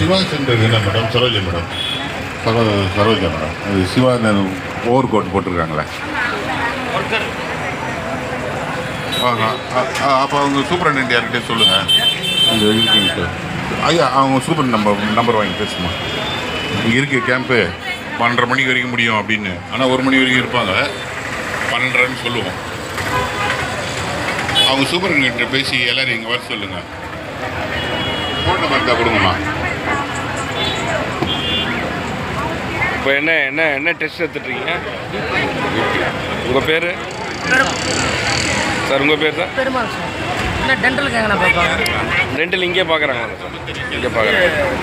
Siva centre என்ன madam? Saroja madam. Saroja madam. அது Siva over coat போட்டிருக்காங்களே. அப்போ அவங்க சூப்பரண்ட் யார்கிட்டே சொல்லுங்கள். இங்கே இருக்குன்ட்டு ஐயா அவங்க சூப்பர் நம்பர் வாங்கி பேசுமா. இங்கே இருக்குது கேம்ப்பு 12:30 மணிக்கு வரைக்கும் முடியும் அப்படின்னு. ஆனால் 1 மணி வரைக்கும் இருப்பாங்க. 12:30ன்னு சொல்லுவோம். அவங்க சூப்பரண்ட்கிட்ட பேசி எல்லோரும் இங்கே வர சொல்லுங்கள். ஃபோன் நம்பர் இருந்தால் கொடுங்கம்மா. இப்போ என்ன டெஸ்ட் எடுத்துட்ருக்கீங்க? உங்கள் பேர் சார்? உங்கள் பேர் தான்? பெருமாள் சார். என்ன டென்டலுக்கு எங்கே பார்ப்பாங்க? டென்டல் இங்கே பார்க்குறாங்களா சார்? இங்கே பார்க்குறாங்க.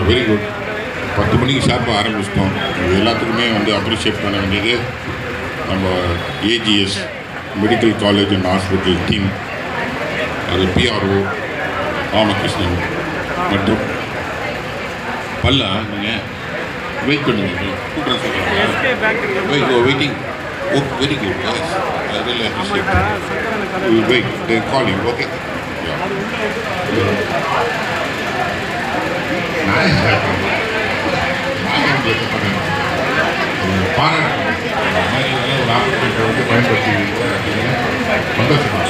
Very good. 10 மணிக்கு ஷார்ப்பாக ஆரம்பிச்சிட்டோம். இது எல்லாத்துக்குமே அப்ரிஷியேட் பண்ண வேண்டியது நம்ம AGS medical college and hospital team, அது பிஆர்ஓ ராமகிருஷ்ணன் மற்றும் நீங்கள் வெயிட் பண்ணுங்கள். கூப்பிட்றேன் சொல்கிறேன். Waiting. Oh very good. Yes I really appreciate. Wait they call you. Okay. பாராட்டு ஒரு ஆப்பர்ச்சுனிட்டி பயன்படுத்தி சந்தோஷமாக